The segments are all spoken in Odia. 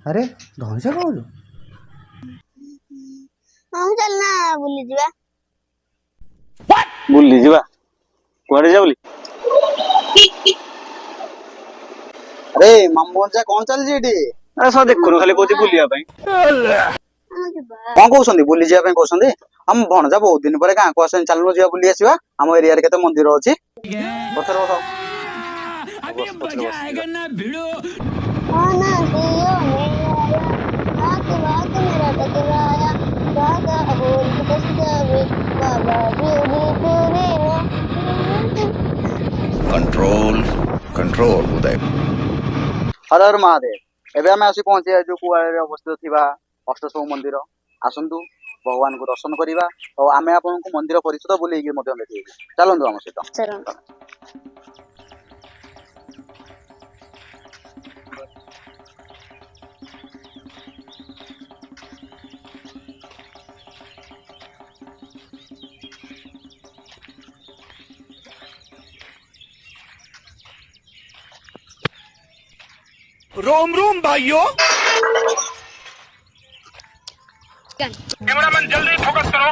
ଆରେ ଧଇଁସା କହୁଛୁ? ହଁ ଚାଲ ନା ବୁଲି ଯିବା। ବୁଲି ଯିବା? କୁଆଡେ ଯିବା ବୁଲି? ଆରେ ମାମୁଁ ଯା କଣ ଚାଲିଛି ଏଠି? ଆରେ ସବ ଦେଖୁନୁ ଖାଲି କହୁଛି ବୁଲିବା ପାଇଁ। ହଁ ଯିବା। କଣ କହୁଛନ୍ତି ବୁଲି ଯିବା ପାଇଁ କହୁଛନ୍ତି? ଆମ ଭଣଜା ବହୁତ ଦିନ ପରେ ଗାଁକୁ ଆସନ୍ତି, ଚାଲୁନ ଯିବା ବୁଲି ଆସିବା। ଆମ ଏରିଆରେ କେତେ ମନ୍ଦିର ଅଛି। ପଛରେ ବସ। ପଛରେ ବସିଯିବା। हाँ ना दियो मेरा या बात बात मेरा टकराया राधा बोल के बस जावे बाबा ब्यूटी तेरे ना कंट्रोल कंट्रोल उदय। ହର ହର ମହାଦେବ। ଏବେ ଆମେ ଆସି ପହଞ୍ଚି ଯାଇଛୁ କୁଆଳରେ ଅବସ୍ଥିତ ଥିବା ଅଷ୍ଟଶମ୍ଭୁ ମନ୍ଦିର। ଆସନ୍ତୁ ଭଗବାନଙ୍କୁ ଦର୍ଶନ କରିବା ଆଉ ଆମେ ଆପଣଙ୍କୁ ମନ୍ଦିର ପରିସର ବୁଲେଇକି ମଧ୍ୟ ଦେଖେଇବୁ। ଚାଲନ୍ତୁ ଆମ ସହିତ। चरण रोम रोम भाइयों। कैमरामैन जल्दी फोकस करो।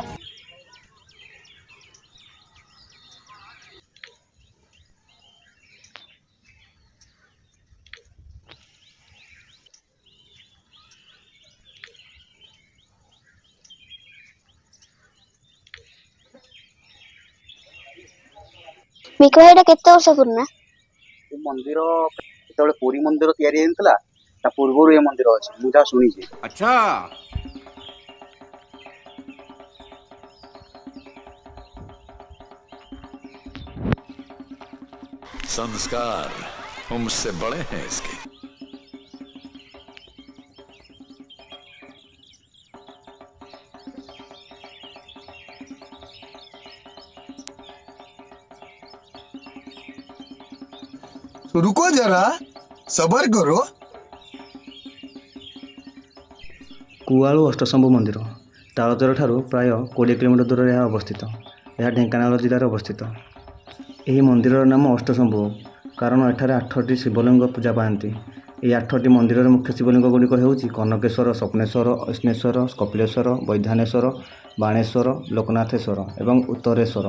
ବିକୟ ଏଟା କେତେ ବର୍ଷ ପୁରୁଣା? ଏ ମନ୍ଦିର ଯେତେବେଳେ ପୁରୀ ମନ୍ଦିର ତିଆରି ହେଇଥିଲା ତା ପୂର୍ବରୁ ଏ ମନ୍ଦିର ଅଛି, ମୁଁ ଯାହା ଶୁଣିଛି। अच्छा, संस्कार मुझसे बड़े हैं इसके। रुको जरा सबर करो। କୁଆଳୁ ଅଷ୍ଟଶମ୍ଭୁ ମନ୍ଦିର ତାଳଚେର ଠାରୁ ପ୍ରାୟ 20 କିଲୋମିଟର ଦୂରରେ ଏହା ଅବସ୍ଥିତ। ଏହା ଢେଙ୍କାନାଳ ଜିଲ୍ଲାରେ ଅବସ୍ଥିତ। ଏହି ମନ୍ଦିରର ନାମ ଅଷ୍ଟଶମ୍ଭୁ କାରଣ ଏଠାରେ 8ଟି ଶିବଲିଙ୍ଗ ପୂଜା ପାଆନ୍ତି। ଏହି 8ଟି ମନ୍ଦିରର ମୁଖ୍ୟ ଶିବଲିଙ୍ଗ ଗୁଡ଼ିକ ହେଉଛି କନକେଶ୍ୱର, ସ୍ୱପ୍ନେଶ୍ୱର, ଐଷ୍ଣେଶ୍ୱର, କପିଳେଶ୍ୱର, ବୈଧାନେଶ୍ୱର, ବାଣେଶ୍ୱର, ଲୋକନାଥେଶ୍ୱର ଏବଂ ଉତ୍ତରେଶ୍ୱର।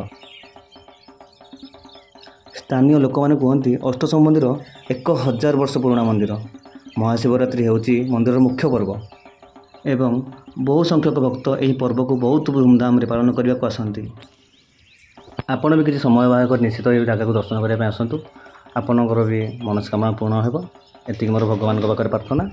ସ୍ଥାନୀୟ ଲୋକମାନେ କୁହନ୍ତି ଅଷ୍ଟଶମ୍ଭୁ ମନ୍ଦିର 1000 ବର୍ଷ ପୁରୁଣା ମନ୍ଦିର। ମହାଶିବରାତ୍ରି ହେଉଛି ମନ୍ଦିରର ମୁଖ୍ୟ ପର୍ବ ଏବଂ ବହୁ ସଂଖ୍ୟକ ଭକ୍ତ ଏହି ପର୍ବକୁ ବହୁତ ଧୁମଧାମରେ ପାଳନ କରିବାକୁ ଆସନ୍ତି। ଆପଣ ବି କିଛି ସମୟ ବାହାର କରି ନିଶ୍ଚିତ ଏହି ଜାଗାକୁ ଦର୍ଶନ କରିବା ପାଇଁ ଆସନ୍ତୁ। ଆପଣଙ୍କର ବି ମନସ୍କାମନା ପୂର୍ଣ୍ଣ ହେବ। ଏତିକି ମୋର ଭଗବାନଙ୍କ ପାଖରେ ପ୍ରାର୍ଥନା।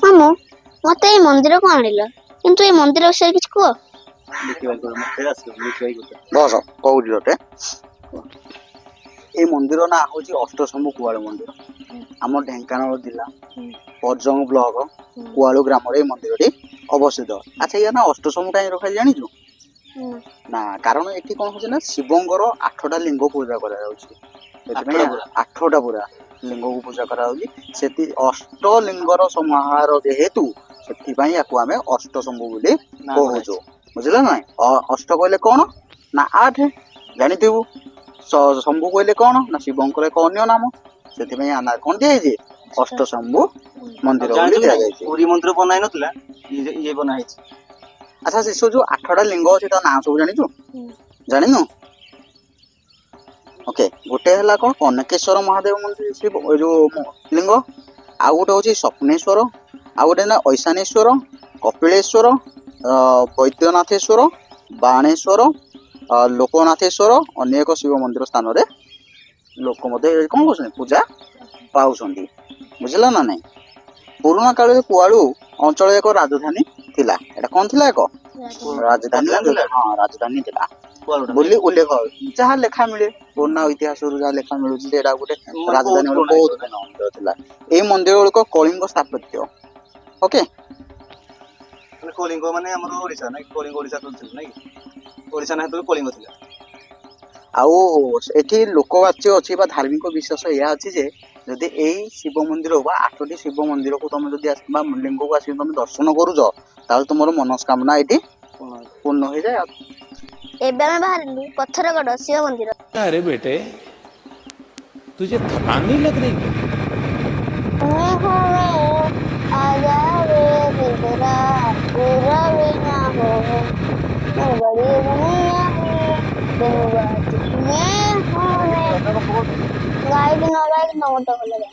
ମାମୁଁ ମତେ ଏଇ ମନ୍ଦିରକୁ ଆଣିଲ, କିନ୍ତୁ ଏଇ ମନ୍ଦିର ବିଷୟରେ କିଛି କୁହ। ବସ କହୁଛି ତତେ। ଏଇ ମନ୍ଦିର ନାଁ ହଉଛି ଅଷ୍ଟଶମ୍ଭୁ କୁଆଳୁ ମନ୍ଦିର। ଆମ ଢେଙ୍କାନାଳ ଜିଲ୍ଲା ପରଜଙ୍ଗ ବ୍ଲକ କୁଆଳୁ ଗ୍ରାମରେ ଏଇ ମନ୍ଦିରଟି ଅବସ୍ଥିତ। ଆଚ୍ଛା ୟା ନା ଅଷ୍ଟଶମ୍ଭୁ କାହିଁ ରଖାଯାଇଛି ଜାଣିଛୁ? ନା କାରଣ ଏଠି କଣ ହଉଛି ନା ଶିବଙ୍କର 8ଟା ଲିଙ୍ଗ ପୂଜା କରାଯାଉଛି। ସେଥିପାଇଁ 8ଟା ପୁରା ଲିଙ୍ଗକୁ ପୂଜା କରାଯାଉଛି। ସେଠି ଅଷ୍ଟଲିଙ୍ଗର ସମାହାର ଯେହେତୁ ସେଥିପାଇଁ ୟାକୁ ଆମେ ଅଷ୍ଟଶମ୍ଭୁ ବୋଲି କହୁଛୁ। ବୁଝିଲ ନା? ଅଷ୍ଟ କହିଲେ କଣ ନା 8 ଜାଣିଥିବୁ। ଶମ୍ଭୁ କହିଲେ କଣ ନା ଶିବଙ୍କର ଏକ ଅନ୍ୟ ନାମ। ସେଥିପାଇଁ ୟା ନାଁ କଣ ଦିଆଯାଇଛି? ଅଷ୍ଟଶମ୍ଭୁ ମନ୍ଦିର ବୋଲି ଦିଆଯାଇଛି। ପୁରୀ ମନ୍ଦିର ବନା ହେଇନଥିଲା, ଇଏ ବନା ହେଇଛି। ଆଚ୍ଛା ସେ ସବୁ ଯୋଉ 8ଟା ଲିଙ୍ଗ ଅଛି ତା ନାଁ ସବୁ ଜାଣିଛୁ? ଜାଣିନୁ? ଓକେ, ଗୋଟେ ହେଲା କଣ କନକେଶ୍ୱର ମହାଦେବ ମନ୍ଦିର ଶିବ ଏ ଯୋଉ ଲିଙ୍ଗ, ଆଉ ଗୋଟେ ହଉଛି ସ୍ୱପ୍ନେଶ୍ୱର, ଆଉ ଗୋଟେ ହେଲା ଐଶାନେଶ୍ୱର, କପିଳେଶ୍ୱର, ବୈଦ୍ୟନାଥେଶ୍ୱର, ବାଣେଶ୍ୱର, ଲୋକନାଥେଶ୍ୱର। ଅନେକ ଶିବ ମନ୍ଦିର ସ୍ଥାନରେ ଲୋକ ମଧ୍ୟ କଣ କରୁଛନ୍ତି ପୂଜା ପାଉଛନ୍ତି। ବୁଝିଲ ନା ନାଇଁ? ପୁରୁଣା କାଳରେ କୁଆଳୁ ଅଞ୍ଚଳ ଏକ ରାଜଧାନୀ ଥିଲା। ଏଟା କଣ ଥିଲା? ଏକ ରାଜଧାନୀ ଥିଲା? ହଁ ରାଜଧାନୀ ଥିଲା କୁଆଡେ ବୋଲି ଉଲ୍ଲେଖ ଯାହା ଲେଖା ମିଳେ ପୁରୁଣା ଇତିହାସରୁ ଯାହା ଲେଖା ମିଳୁଛି ଯେ ଏଇଟା ଗୋଟେ ରାଜଧାନୀ ବହୁତ ଗୋଟେ ବହୁତ ଦିନ ମନ୍ଦିର ଥିଲା। ଏଇ ମନ୍ଦିର ଗୁଡ଼ିକ କଳିଙ୍ଗ ସ୍ଥାପତ୍ୟ। ଓକେ, ମାନେ କଳିଙ୍ଗ ମାନେ ଆମର ଓଡିଶା ନାଇଁ କଳିଙ୍ଗ ଓଡିଶା ଥିଲା ନାଇଁ ଓଡିଶା ନା ହେତୁ କଳିଙ୍ଗ ଥିଲା। ଆଉ ଏଠି ଲୋକବାଚ୍ୟ ଅଛି ବା ଧାର୍ମିକ ବିଶ୍ୱାସ ଏହା ଅଛି ଯେ ଯଦି ଏଇ ଶିବ ମନ୍ଦିର ବା 8ଟି ଶିବ ମନ୍ଦିରକୁ ତମେ ଯଦି ବା ଲିଙ୍ଗକୁ ଆସିକି ତମେ ଦର୍ଶନ କରୁଛ ତାହେଲେ ତୁମର ମନସ୍କାମନା ଏଠି ପୂର୍ଣ୍ଣ ହେଇଯାଏ। ଏବେ ଆମେ ବାହାରିଲୁ ପଥରଗଡ଼ ଶିବ ମନ୍ଦିର। अरे बेटे तुझे थकान नहीं लग रही क्या? आजा रे दिलरा पूरा बिना हो मैं बड़ी दुनिया में तेरी बात में होने गाइड न मोटो हो लगा।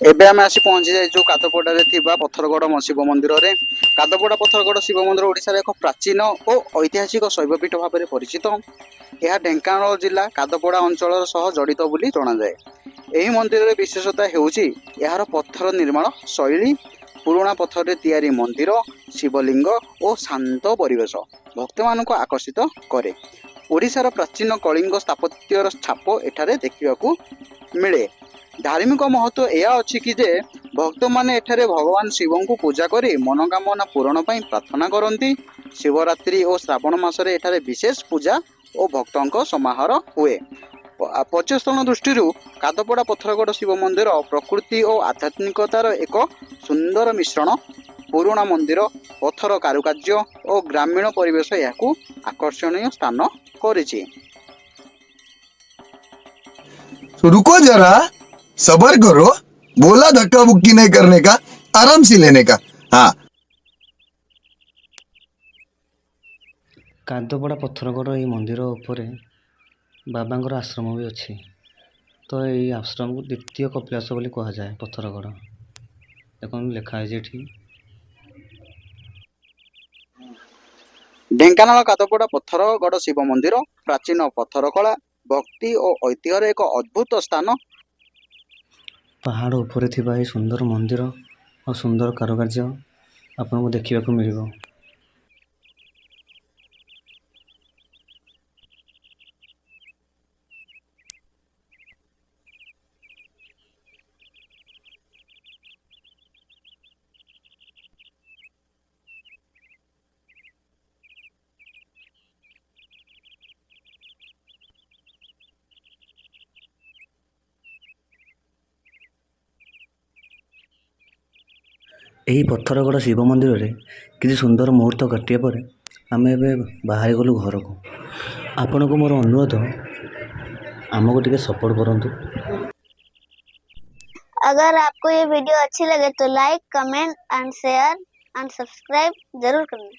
ଏବେ ଆମେ ଆସି ପହଞ୍ଚି ଯାଇଛୁ କାଦପଡାରେ ଥିବା ପଥରଗଡ଼ ଶିବ ମନ୍ଦିରରେ। କାଦପଡା ପଥରଗଡ଼ ଶିବ ମନ୍ଦିର ଓଡ଼ିଶାର ଏକ ପ୍ରାଚୀନ ଓ ଐତିହାସିକ ଶୈବପୀଠ ଭାବରେ ପରିଚିତ। ଏହା ଢେଙ୍କାନାଳ ଜିଲ୍ଲା କାଦପଡା ଅଞ୍ଚଳ ସହ ଜଡ଼ିତ ବୋଲି ଜଣାଯାଏ। ଏହି ମନ୍ଦିରରେ ବିଶେଷତା ହେଉଛି ଏହାର ପଥର ନିର୍ମାଣ ଶୈଳୀ, ପୁରୁଣା ପଥରରେ ତିଆରି ମନ୍ଦିର, ଶିବଲିଙ୍ଗ ଓ ଶାନ୍ତ ପରିବେଶ ଭକ୍ତମାନଙ୍କୁ ଆକର୍ଷିତ କରେ। ଓଡ଼ିଶାର ପ୍ରାଚୀନ କଳିଙ୍ଗ ସ୍ଥାପତ୍ୟର ଛାପ ଏଠାରେ ଦେଖିବାକୁ ମିଳେ। ଧାର୍ମିକ ମହତ୍ଵ ଏହା ଅଛି କି ଯେ ଭକ୍ତମାନେ ଏଠାରେ ଭଗବାନ ଶିବଙ୍କୁ ପୂଜା କରି ମନୋକାମନା ପୂରଣ ପାଇଁ ପ୍ରାର୍ଥନା କରନ୍ତି। ଶିବରାତ୍ରି ଓ ଶ୍ରାବଣ ମାସରେ ଏଠାରେ ବିଶେଷ ପୂଜା ଓ ଭକ୍ତଙ୍କ ସମାହାର ହୁଏ। ପର୍ଯ୍ୟଟନ ଦୃଷ୍ଟିରୁ କାଦପଡା ପଥରଗଡ଼ ଶିବ ମନ୍ଦିର ପ୍ରକୃତି ଓ ଆଧ୍ୟାତ୍ମିକତାର ଏକ ସୁନ୍ଦର ମିଶ୍ରଣ। ପୁରୁଣା ମନ୍ଦିର, ପଥର କାରୁକାର୍ଯ୍ୟ ଓ ଗ୍ରାମୀଣ ପରିବେଶ ଏହାକୁ ଆକର୍ଷଣୀୟ ସ୍ଥାନ କରିଛି। तो रुको जरा, सबर करो। बोला धक्का मुक्की नहीं करने का, आराम से लेने का। हाँ, କାଦପଡ଼ା ପଥରଗଡ଼ ଏହି ମନ୍ଦିର ଉପରେ ବାବାଙ୍କର ଆଶ୍ରମ ବି ଅଛି। ତ ଏହି ଆଶ୍ରମକୁ ଦ୍ୱିତୀୟ କପିଳାସ ବୋଲି କୁହାଯାଏ ପଥରଗଡ଼। ଦେଖନ୍ତୁ ଲେଖା ହେଇଛି ଏଠି। ଢେଙ୍କାନାଳ କାଦପଡା ପଥରଗଡ଼ ଶିବ ମନ୍ଦିର ପ୍ରାଚୀନ ପଥର କଳା, ଭକ୍ତି ଓ ଐତିହ୍ୟର ଏକ ଅଦ୍ଭୁତ ସ୍ଥାନ। ପାହାଡ଼ ଉପରେ ଥିବା ଏହି ସୁନ୍ଦର ମନ୍ଦିର ଓ ସୁନ୍ଦର କାରୁକାର୍ଯ୍ୟ ଆପଣଙ୍କୁ ଦେଖିବାକୁ ମିଳିବ। ଏହି ପଥରଗଡ଼ ଶିବ ମନ୍ଦିରରେ କିଛି ସୁନ୍ଦର ମୁହୂର୍ତ୍ତ କାଟିବା ପରେ ଆମେ ଏବେ ବାହାରିଗଲୁ ଘରକୁ। ଆପଣଙ୍କୁ ମୋର ଅନୁରୋଧ, ଆମକୁ ଟିକେ ସପୋର୍ଟ କରନ୍ତୁ। अगर आपको ये वीडियो अच्छी लगे तो like, comment and share and subscribe जरूर करना।